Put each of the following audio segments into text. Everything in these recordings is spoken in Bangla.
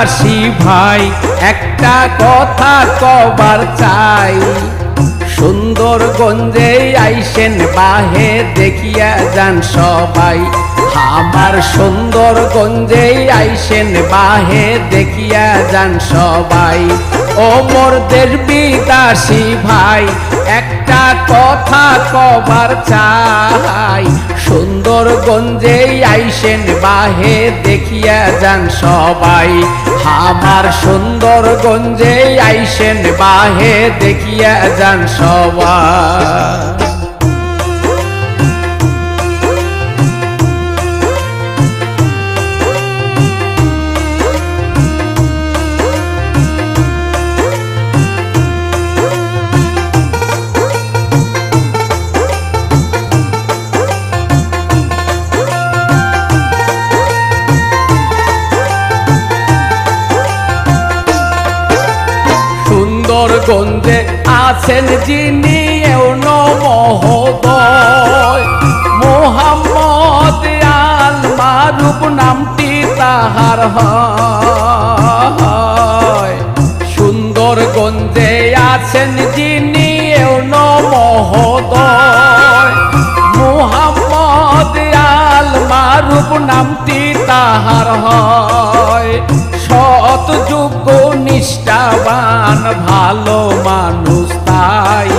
বিদাসী ভাই একটা কথা কবার চাই, সুন্দরগঞ্জে আইসেন বাহে দেখিয়া যান সবাই। আমার সুন্দরগঞ্জে আইসেন বাহে দেখিয়া যান সবাই। ও মোর দেশ বিদাসী ভাই একটা কথা কবার চাই, সুন্দরগঞ্জে আইসেন বাহে দেখিয়া যান সবাই। আমার সুন্দরগঞ্জে আইসেন বাহে দেখিয়া যান সবাই। সুন্দরগঞ্জে আছেন যিনি এওন মহোদয়, মোহাম্মদ আল মারুফ নামটি তাহার হয়। সুন্দরগঞ্জে আছেন যিনি এওন মহোদয়, মোহাম্মদ আল মারুফ নামটি তাহার হয়। সৎ যোগ্য নিষ্ঠাবান ভালো মানুষ তাই,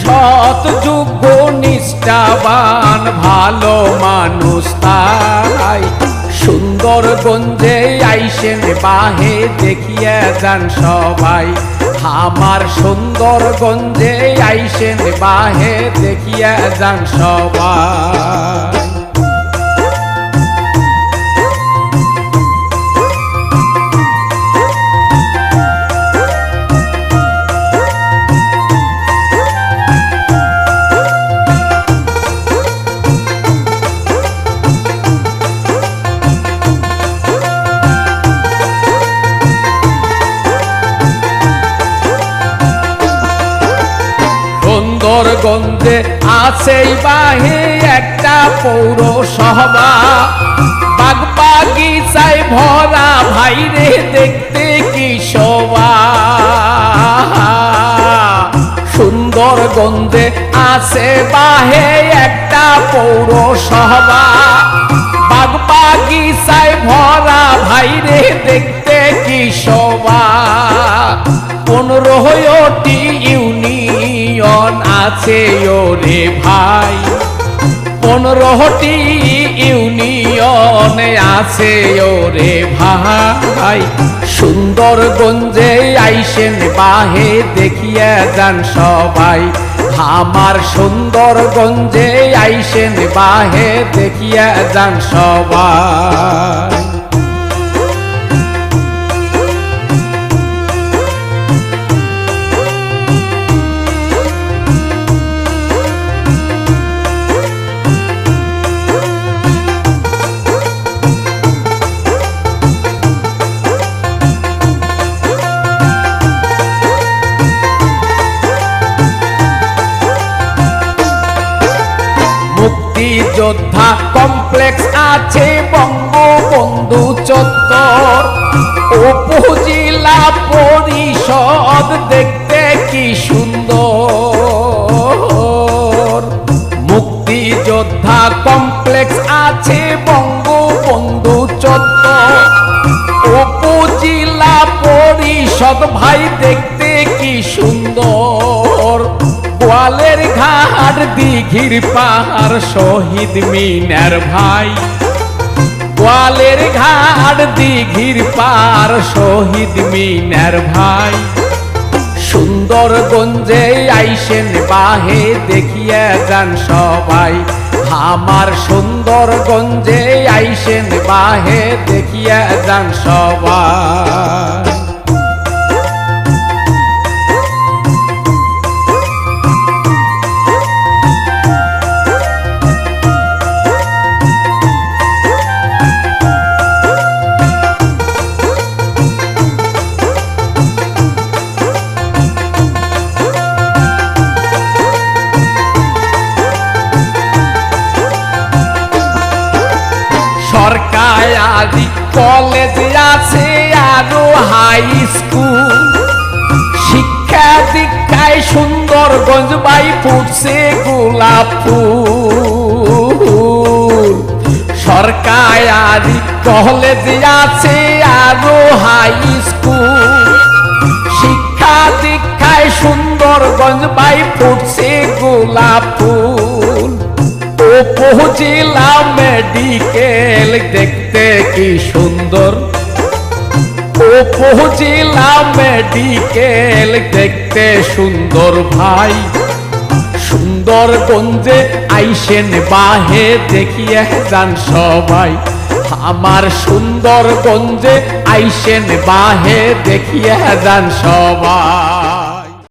সৎ যোগ্য নিষ্ঠাবান ভালো মানুষ তাই। সুন্দরগঞ্জে আইসেন বাহে দেখিয়া যান সবাই। আমার সুন্দরগঞ্জে আইসেন বাহে দেখিয়া যান সবাই। সুন্দরগঞ্জে আছে বাহে একটা পৌরসভা, বাগ বাগিচায় ভরা ভাইরে দেখতে কি শোভা। সুন্দরগঞ্জে আছে বাহে একটা পৌরসভা, বাগ বাগিচায় ভরা ভাইরে দেখতে কি শোভা। 15টি ইউনিয়ন আছে ওরে ভাই, 15টি ইউনিয়ন আছে ওরে ভাই। সুন্দরগঞ্জে আইসেন বাহে দেখিয়া যান সবাই। আমার সুন্দরগঞ্জে আইসেন বাহে দেখিয়া যান সবাই। যোদ্ধা কমপ্লেক্স আছে বঙ্গবন্ধু চত্বর, উপজেলা পরিষদ দেখতে কি সুন্দর। মুক্তিযোদ্ধা কমপ্লেক্স আছে বঙ্গবন্ধু চত্বর, উপজেলা পরিষদ ভাই দেখতে কি সুন্দর। গোয়ালের ঘাট দিঘির পাহাড় শহীদ মিনার ভাই, গোয়ালের ঘাট দিঘির পাহাড় শহীদ মিনার ভাই। সুন্দরগঞ্জে আইসেন বাহে দেখিয়া যান সবাই। আমার সুন্দরগঞ্জে আইসেন বাহে দেখিয়া যান সবাই। সরকারি কলেজ আছে সুন্দরগঞ্জ ভাই ফুটছে গোলাপ ফুল সরকারি কলেজ আছে আরো হাই স্কুল শিক্ষা দীক্ষায় সুন্দরগঞ্জ ভাই ফুটছে গোলাপ ফুল উপজেলা মেডিকেল দেখতে কি সুন্দর উপজেলা মেডিকেল দেখতে সুন্দর ভাই সুন্দরগঞ্জে আইসেন বাহে দেখিয়ে যান সবাই আমার সুন্দরগঞ্জে আইসেন বাহে দেখিয়ে যান সবাই।